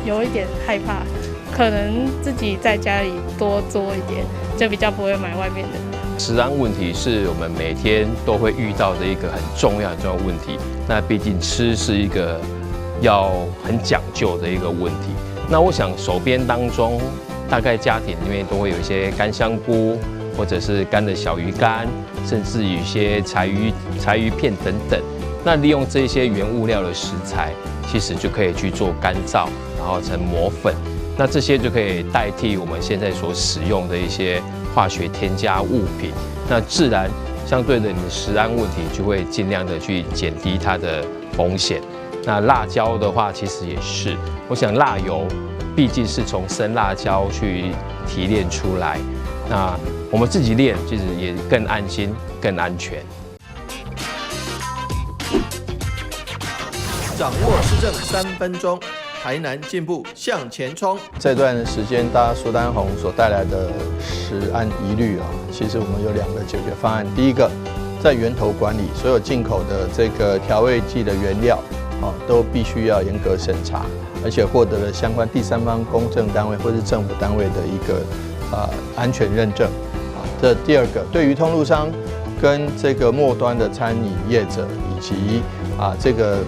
有一点害怕，可能自己在家里多做一点，就比较不会买外面的。食安问题是我们每天都会遇到的一个很重要的问题。那毕竟吃是一个要很讲究的一个问题。那我想手边当中，大概家庭里面都会有一些干香菇，或者是干的小鱼干，甚至有一些柴鱼片等等。那利用这些原物料的食材，其实就可以去做干燥，然后成磨粉。那这些就可以代替我们现在所使用的一些化学添加物品。那自然相对的，你的食安问题就会尽量的去减低它的风险。那辣椒的话，其实也是，我想辣油毕竟是从生辣椒去提炼出来，那我们自己炼其实也更安心、更安全。掌握施政3分钟，台南进步向前冲。这段时间，大家苏丹红所带来的食安疑虑其实我们有2个解决方案。第一个，在源头管理，所有进口的这个调味剂的原料都必须要严格审查，而且获得了相关第三方公证单位或是政府单位的一个安全认证。这第二个，对于通路商跟这个末端的餐饮业者以及这个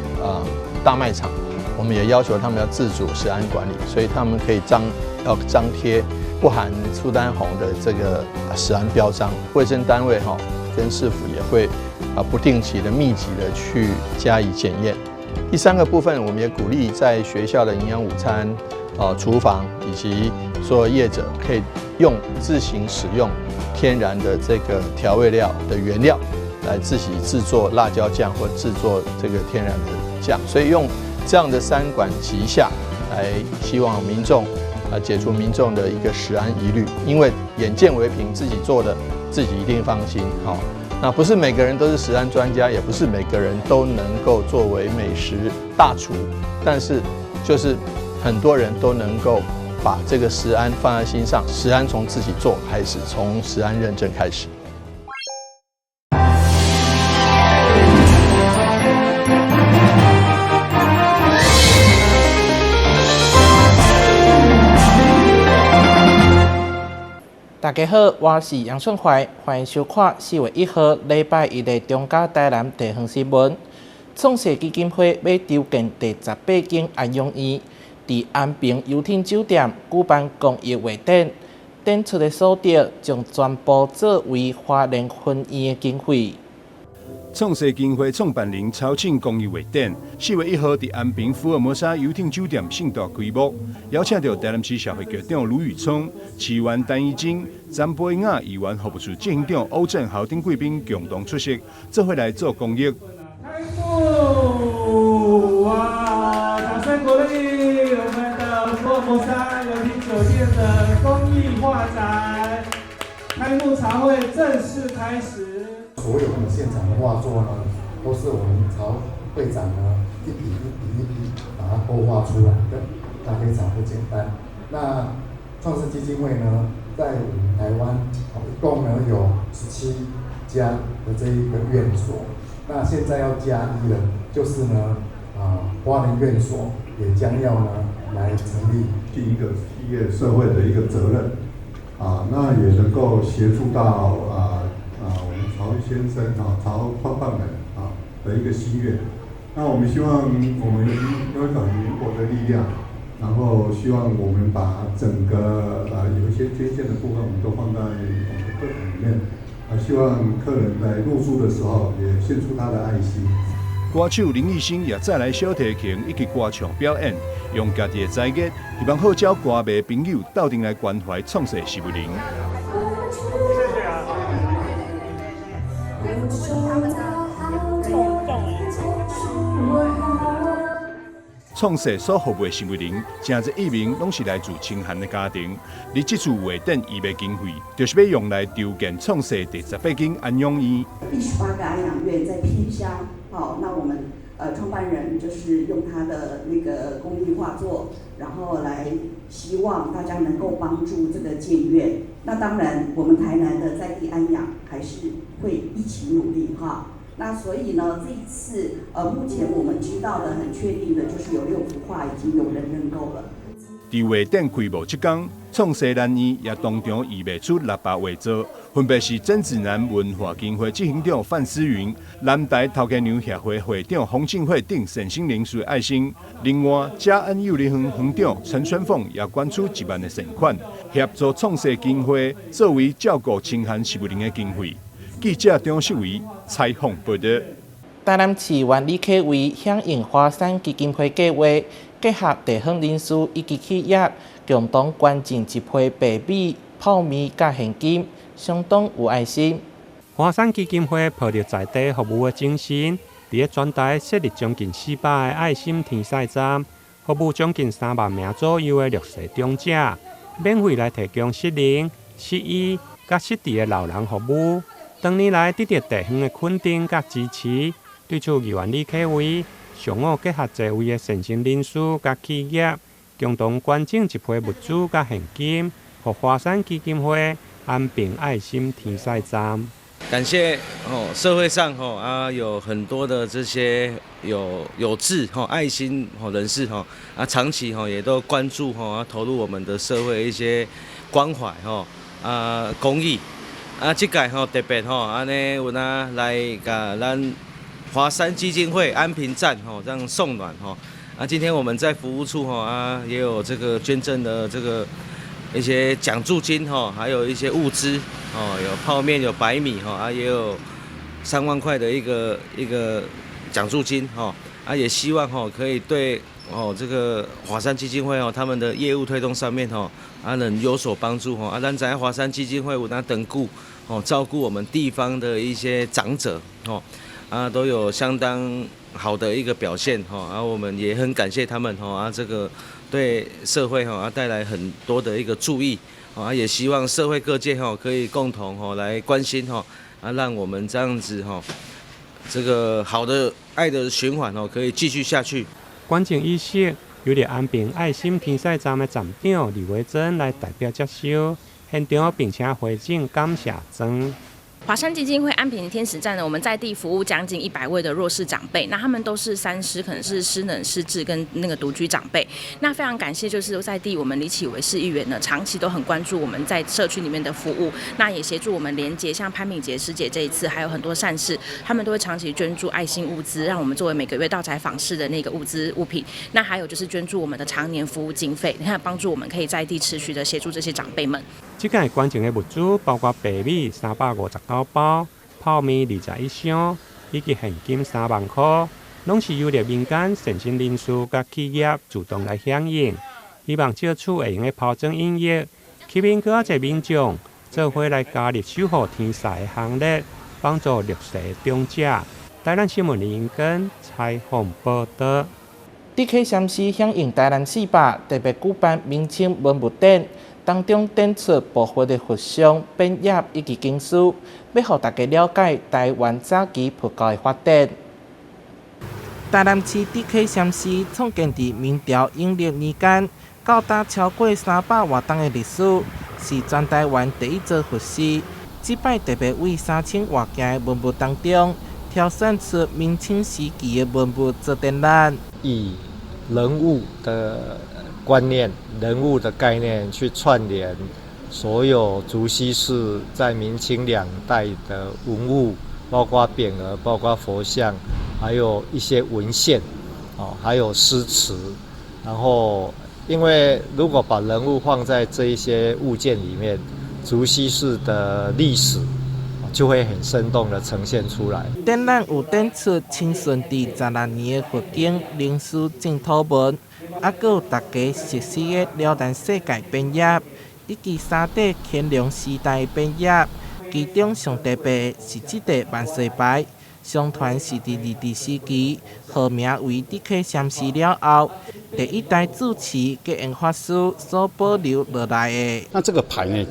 大卖场，我们也要求他们要自主食安管理，所以他们可以要张贴不含苏丹红的这个食安标章。卫生单位跟市府也会不定期的密集的去加以检验。第3个部分，我们也鼓励在学校的营养午餐厨房以及所有业者可以自行使用天然的这个调味料的原料来自己制作辣椒酱或制作这个天然的酱，所以用这样的3管齐下来，希望民众解除民众的一个食安疑虑。因为眼见为凭，自己做的自己一定放心。那不是每个人都是食安专家，也不是每个人都能够作为美食大厨，但是就是很多人都能够把这个食安放在心上。食安从自己做开始，从食安认证开始。大家好，我是杨顺怀，欢迎收看4月1号礼拜一的中嘉台南地方新闻。创世基金会要筹建第18间安养院，在安平游艇酒店举办公益活动，展出的所得将全部作为花莲婚姻的经费。创世基金会创办人超庆公益活动，4月1号在安平福尔摩沙游艇酒店盛大开幕，邀请到台南市社会局长卢宇聪、市员陈怡晶、詹贝雅议员服务处执行长欧正豪等贵宾共同出席，做伙来做公益。开幕！哇，掌声鼓励我们的福尔摩沙游艇酒店的公益画展，开幕茶会正式开始。所有的现场的画作呢，都是我们曹会长呢一笔把它勾画出来的，那非常不简单。那创世基金会呢，在我们台湾一共呢有17家的这一个院所，那现在要加1了，就是呢花莲院所也将要呢来成立尽一个企业社会的一个责任那也能够协助到我们曹先生曹创办人的一个心愿。那我们希望我们有一种灵活的力量，然后希望我们把整个有一些捐献的部分，我们都放在我们的课程里面希望客人在入住的时候也献出他的爱心。歌手林奕星也再来小提琴以及歌唱表演，用家己的才艺，希望号召歌迷朋友斗阵来关怀创世事物灵。创世所服务的事物灵，真侪一名拢是来自清寒的家庭。而这次活动预备经费，就是要用来筹建创世第18间安养院。第18个安养院在偏乡，那我们创办人就是用他的那个公益画作，然后来希望大家能够帮助这个建院。那当然，我们台南的在地安养还是会一起努力那所以呢，这一次目前我们知道的很确定的就是有6幅画已经有人认购了。伫画展开幕这天，创西南院也当场预备出600画作，分别是曾子南文化基金会执行长范思云、南台头家娘协会会长洪庆惠等善心人士的爱心。另外，嘉安幼儿园园长陈宣凤也捐出1万的善款，协助创西基金会作为照顾清寒植物人的经费。记者张秀维采访报道。台南市县李克为响应华山基金会计划，结合地方人士以及企业，共同捐赠1批白米、泡面甲现金，相当有爱心。华山基金会抱着在地服务的精神，伫个全台设立将近400个爱心天使站，服务将近3万名左右的弱势长者，免费来提供适龄、适医甲适地的老人服务。当年来得到地方的肯定甲支持，对此议员李克伟上午结合侪位的善心人士甲企业，共同捐赠1批物资甲现金，予华山基金会安平爱心天使站。感谢社会上有很多的这些有志爱心人士长期也都关注投入我们的社会一些关怀公益这届特别安尼有来甲咱华山基金会安平站这样送暖今天我们在服务处也有这个捐赠的这个一些奖助金还有一些物资有泡面有白米也有3万块的一个奖助金也希望可以对这个华山基金会他们的业务推动上面能有所帮助咱在华山基金会有等顾照顾我们地方的一些长者都有相当好的一个表现我们也很感谢他们这个对社会带来很多的一个注意也希望社会各界可以共同来关心让我们这样子这个好的爱的循环可以继续下去。捐赠仪式由安平爱心天使站的站长李维珍来代表接收，现场并且回敬感谢状。华山基金会安平天使站呢，我们在地服务将近100位的弱势长辈，那他们都是3失，可能是失能、失智跟那个独居长辈。那非常感谢，就是在地我们李启维市议员呢，长期都很关注我们在社区里面的服务，那也协助我们连结，像潘敏杰师姐这一次，还有很多善事，他们都会长期捐助爱心物资，让我们作为每个月到宅访视的那个物资物品。那还有就是捐助我们的常年服务经费，你看帮助我们可以在地持续的协助这些长辈们。这届捐赠的物资包括白米359包、泡面21箱，以及现金3万块，拢是由民间善心人士甲企业主动来响应，希望借此会用的抛砖引玉，吸引更多民众做伙来加入守护天使的行列，帮助弱势长者。台南新闻林英根采访报道。DK 乡市响应台南400特别举办明清文物展。当中展出部分的佛像、匾额以及经书，要让大家了解台湾早期佛教的发展。台南市 DK 乡市创建于明朝永历年间，高达超过300多年的历史，是全台湾第一座佛寺。这摆特别为3000多件的文物当中，挑选出明清时期的文物做展览，以人物的观念、人物的概念去串联所有竹溪市在明清2代的文物，包括匾额、包括佛像，还有一些文献，还有诗词。然后，因为如果把人物放在这一些物件里面，竹溪市的历史就会很生动的呈现出来。展览有展出清顺治12年的佛经、灵书净土文。还有大家熟悉的辽南世界匾额，以及3块乾隆时代匾额，其中上特别是这块万岁牌，相传是伫日治时期号名为DK 乡市了后，第一代主持给恩法师所保留落来的。那这个牌呢，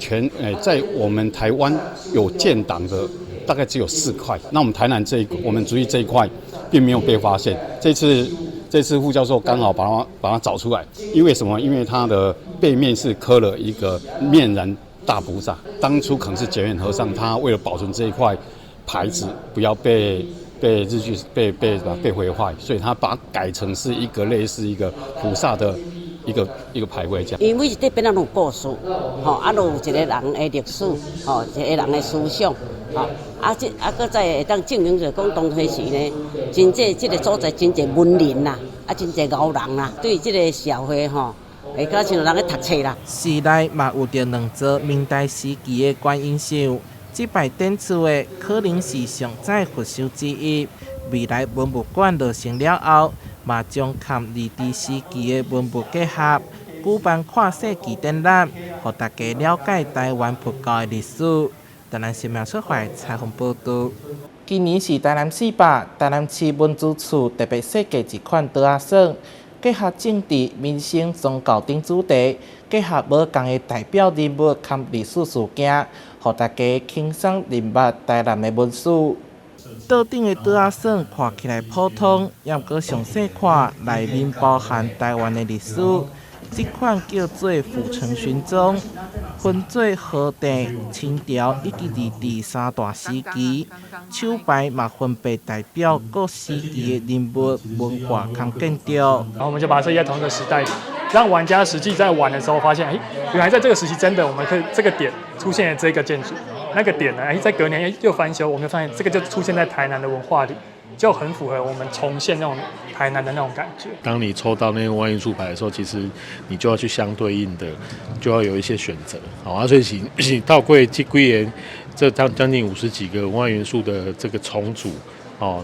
在我们台湾有建档的大概只有4块，那我们台南我们竹峪这一块并没有被发现。这次副教授刚好把它找出来，因为什么？因为它的背面是刻了一个面然大菩萨。当初可能是结缘和尚，他为了保存这一块牌子不要被被日据被毁坏，所以他把它改成是一个类似一个菩萨的一个牌位这样。因为这边有故事，有一个人的历史，一个人的思想，搁再会当证明着讲当初时呢，真这个所在真侪文人啦，真侪牛人啦，对这个社会会较像人咧读册啦。市内嘛有着2座明代时期的观音像，这摆展出的可能是上早佛像之一。未来文物馆落成了后，嘛将和日治时期的文物结合，举办跨世纪展览，让大家了解台湾佛教的历史。台南新闻出怀采访报道。今年是台南400，台南市文资处特别设计一款桌仔耍。结合政治、民生、宗教等主题，结合无同的代表人物及历史事件，让大家轻松认识台南的文史。桌顶的桌仔耍看起来普通，要搁详细看，内面包含台湾的历史。这款叫做《府城寻踪》，分做河地、清朝以及日治3大时期。手牌嘛分别代表各时期的人物、文化及建筑。然后我们就把它设计在同一个时代，让玩家实际在玩的时候发现，原来在这个时期真的我们可以这个点出现了这个建筑，那个点呢，在隔年又翻修，我们就发现这个就出现在台南的文化里。就很符合我们重现那种台南的那种感觉。当你抽到那个万元素牌的时候，其实你就要去相对应的，就要有一些选择。好，所以到柜这几年，这将近50几个万元素的这个重组。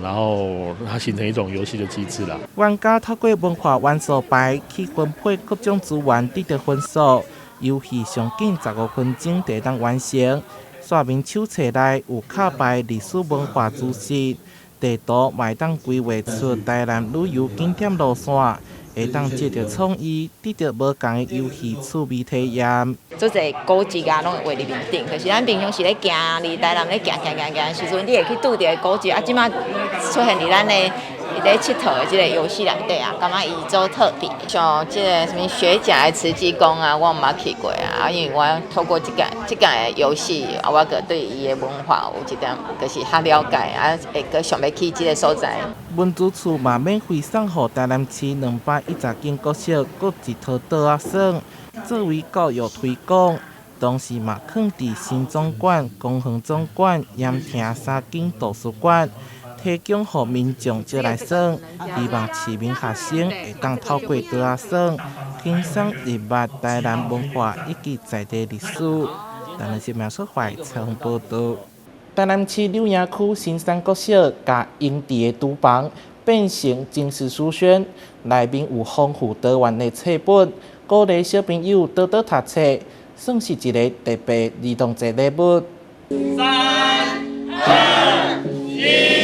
然后它形成一种游戏的机制啦。玩家透过文化元素牌去分配各种资源，得到分数。游戏上紧15分钟就当完成。说明手册内有卡牌历史文化知识。地图嘛会当规划出台南旅游景点路线，会当借着创意，得到无同的游戏趣味体验。做侪古迹啊，拢会画伫面顶，就是咱平常时咧行，伫台南咧行的时阵，你会去拄着古迹啊，即马出现伫咱的咧佚佗的即个游戏内底啊，感觉伊做特别。像即个什么学甲的慈济宫啊，我嘛去过啊，因为我透过即个的游戏，我个对伊的文化有一点就是较了解啊，会个想要去即个所在。文资处嘛免费送予台南市210间国小各一套桌仔耍，作为教育推广。同时嘛放伫新总馆、公园总馆、盐亭3间图书馆。提供予民众借来耍，希望市民学生会当透过桌仔耍，轻松认识台南文化以及在地历史。台南新闻出怀采访报道。台南市柳营区新山国小甲营地的厨房变成精致书轩，内面有丰富多元的册本，鼓励小朋友多多读册，算是一个特别儿童节礼物。3、2、1。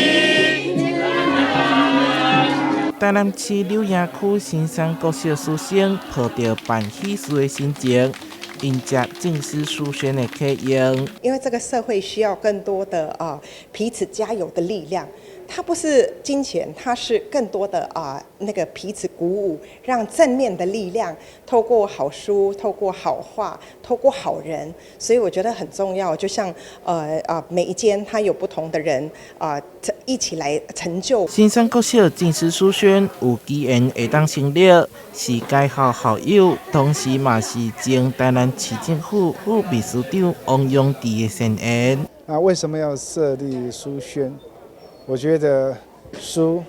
台南市柳营区新山国小师生抱着办喜事的心情，迎接正式书轩的启用。因为这个社会需要更多的彼此加油的力量，它不是金钱，它是更多的那个彼此鼓舞，让正面的力量透过好书，透过好话，透过好人，所以我觉得很重要。就像每一间它有不同的人一起来成就。新山国小正式书轩有机缘会当成立，是该校校友，同时嘛是前台南市政府副秘书长王永迪的先言。为什么要设立书轩？我觉得书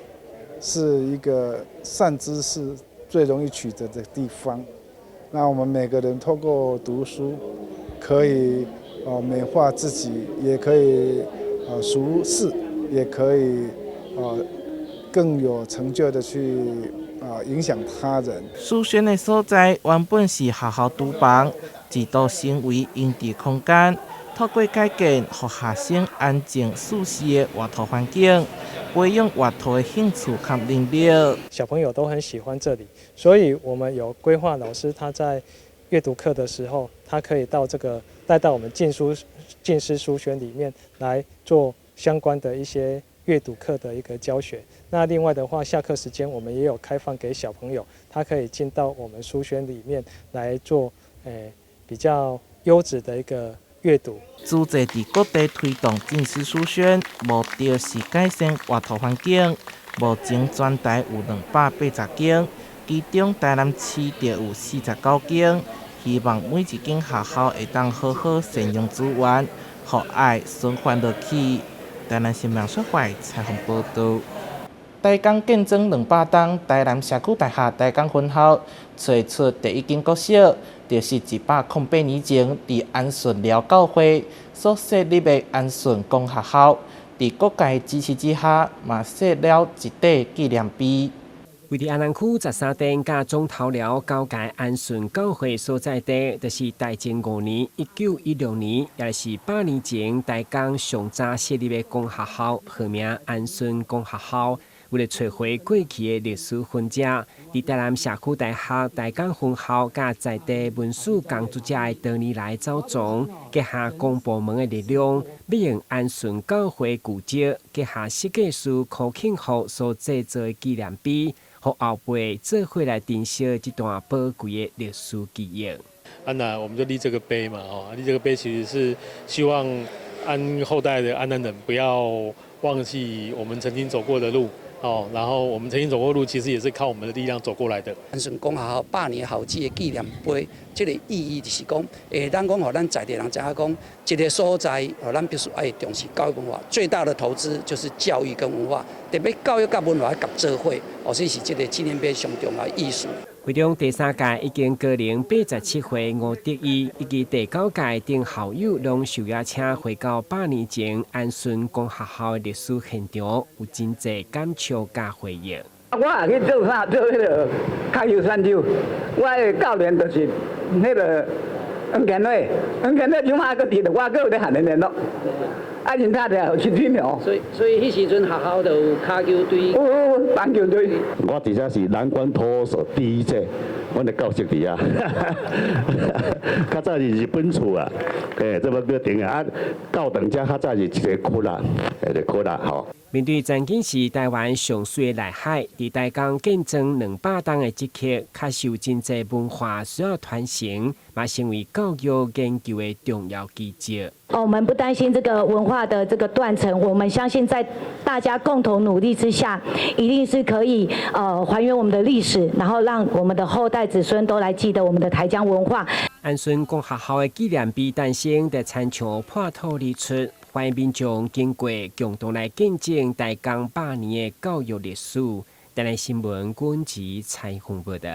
是一个善知识最容易取得的地方。那我们每个人透过读书，可以美化自己，也可以熟识，也可以更有成就的去影响他人。书轩的所在原本是学校厨房，一度成为营地空间。透过改建，让学生安静舒适的画图环境，培养画图的兴趣及能力。小朋友都很喜欢这里，所以我们有规划老师他在阅读课的时候，他可以到这个带到我们禁师书轩里面来做相关的一些阅读课的一个教学。那另外的话，下课时间我们也有开放给小朋友，他可以进到我们书轩里面来做比较优质的一个阅读。组织伫各地推动禁书书选，目的是改善阅读环境。目前全台有280间，其中台南市就有49间。希望每一间学校会当好好善用资源，互爱循环落去。台南新闻社会采访报道。台江建庄200栋，台南社区大厦台江分校找出第一间国小，就是108年前伫安顺寮教会所设立的安顺公学校。伫各界支持之下，嘛设了一块纪念碑。位伫安南区13店甲中头寮交界安顺教会所在地，就是大正5年1916年，也是8年前台江上早设立的公学校，号名安顺公学校。为了找回过去的历史痕迹，伫台南社区大学台江分校甲在地文史工作者的多年来走总，结合公部门的力量，要用安顺教会古迹，结合设计师柯庆福所制作的纪念碑，互后辈做伙来珍惜这段宝贵的历史记忆。那我们就立这个碑嘛，立这个碑其实是希望后代的安南人不要忘记我们曾经走过的路。然后我们曾经走过路，其实也是靠我们的力量走过来的。安顺公学校100年校址的纪念碑，这个意义就是讲，咱讲，互咱在地人知影讲，一个所在，咱必须爱重视教育文化。最大的投资就是教育跟文化，特别教育甲文化合做伙，所以是这个纪念碑上重要的意思。会中第3届已经高龄87岁吴德义，以及第9届等校友拢受邀请回到8年前安顺公学校的历史现场，有真侪感触甲回忆。我也去做啥？做迄个脚球选手，我的教练就是迄个黄健伟，黄健伟上下个伫着我，个有咧喊联络。啊，人他就去踢苗。所以迄时阵学校就有脚球队，有篮球队。我伫遮是南关托手第一届，阮的教室伫遐。较早是日本厝啊，这么个顶啊，教堂遮较早是一个窟啦，一个窟啦吼。面对曾经是台湾上水的内海，伫台江建庄200栋的这刻，确实有真侪文化需要传承，嘛成为教育研究的重要基石。我们不担心这个文化的这个断层，我们相信在大家共同努力之下，一定是可以还原我们的历史，然后让我们的后代子孙都来记得我们的台江文化。安顺公学校的纪念碑诞生，在参照破土而出，欢迎民众经过共同来见证台江100年的教育历史。台南新闻阮吉采访报道。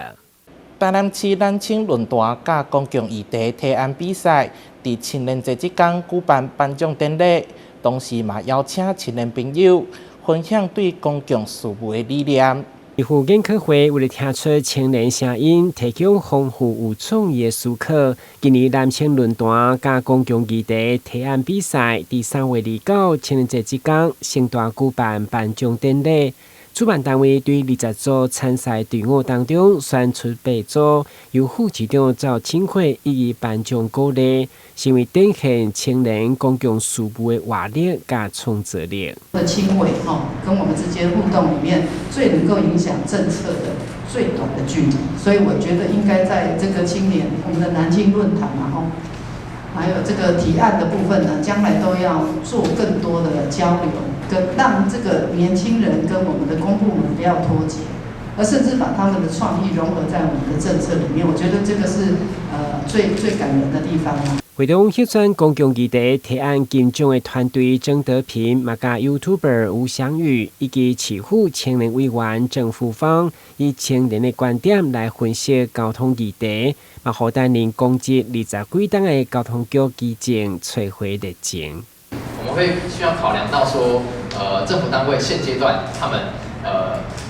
台南市南青论坛甲公共议题提案比赛，伫青年节即天举办颁奖典礼，同时嘛邀请青年朋友分享对公共事务的理念。义府研讨会为了听出青年声音，提供丰富有创意的思考。今年南青论坛甲公共议题提案比赛，伫3月29青年节即天盛大举办颁奖典礼。主办单位对20组参赛队伍当中选出8组，由副市长赵清惠予以颁奖鼓励，成为展现青年公共事务的活力甲创造力。清惠跟我们之间互动里面，最能够影响政策的最短的距离，所以我觉得应该在这个青年我们的南京论坛还有这个提案的部分呢，将来都要做更多的交流，让这个年轻人跟我们的公部门不要脱节，而甚至把他们的创意融合在我们的政策里面。我觉得这个是最感人的地方。会中协选公共议题提案金奖的团队郑德平、马甲 YouTuber 吴祥宇以及市府青年委员郑富芳，以青年的观点来分析交通议题，嘛好担任公职20几档的交通局基建找回热情。我们会需要考量到说，政府单位现阶段他们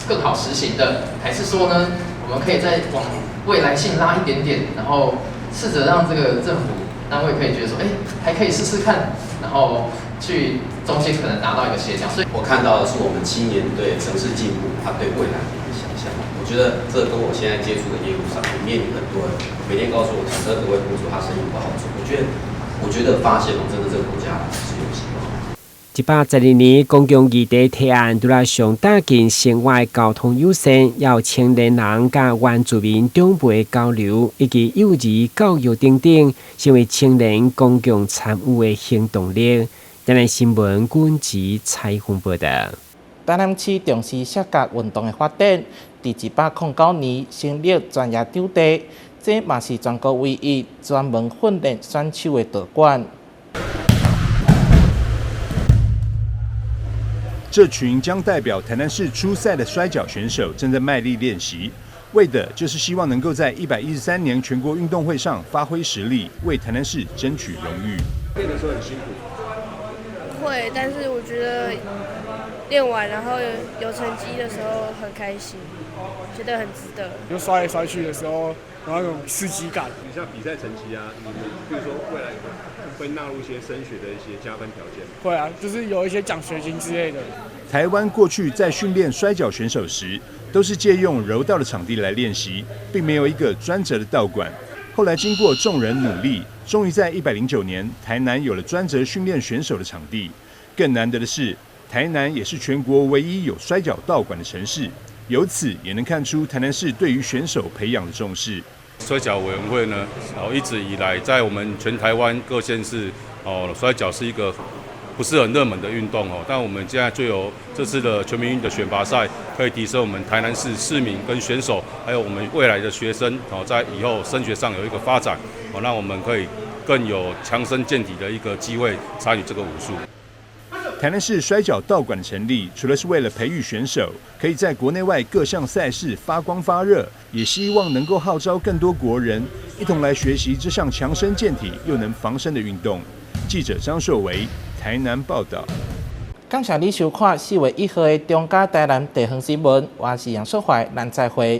更好实行的，还是说呢，我们可以再往未来性拉一点点，然后试着让这个政府单位可以觉得说，还可以试试看，然后去中间可能达到一个协调。所以我看到的是我们青年对城市进步，他对未来的一个想象。我觉得这跟我现在接触的业务上，里面有很多人每天告诉我，讲车不会付出，他生意不好做。我觉得发现真的这个国家是有希望。112年公共议题提案，除了上大近城外交通优先，要青年人甲原住民长辈交流，以及幼儿教育等等，成为青年公共参与的行动力。今日新闻军事采访报道。台南市重视社甲运动的发展，伫109年成立专业场地，这嘛是全国唯一专门训练选手的道馆。这群将代表台南市出赛的摔跤选手正在卖力练习，为的就是希望能够在113年全国运动会上发挥实力，为台南市争取荣誉。练的时候很辛苦，会，但是我觉得练完然后有成绩的时候很开心，觉得很值得。就摔来摔去的时候，有那种刺激感。你像比赛成绩啊，你比如说未来会纳入一些升学的一些加分条件？会啊，就是有一些奖学金之类的。台湾过去在训练摔跤选手时，都是借用柔道的场地来练习，并没有一个专责的道馆。后来经过众人努力，终于在109年，台南有了专责训练选手的场地。更难得的是，台南也是全国唯一有摔跤道馆的城市，由此也能看出台南市对于选手培养的重视。摔跤委员会呢，一直以来在我们全台湾各县市，摔跤是一个不是很热门的运动哦。但我们现在就有这次的全民运的选拔赛，可以提升我们台南市市民跟选手，还有我们未来的学生在以后升学上有一个发展，让我们可以更有强身健体的一个机会参与这个武术。台南市摔跤道馆的成立，除了是为了培育选手，可以在国内外各项赛事发光发热，也希望能够号召更多国人一同来学习这项强身健体又能防身的运动。记者张硕维，台南报道。感谢你收看4月1号的中嘉台南地方新闻，我是杨淑怀，咱再会。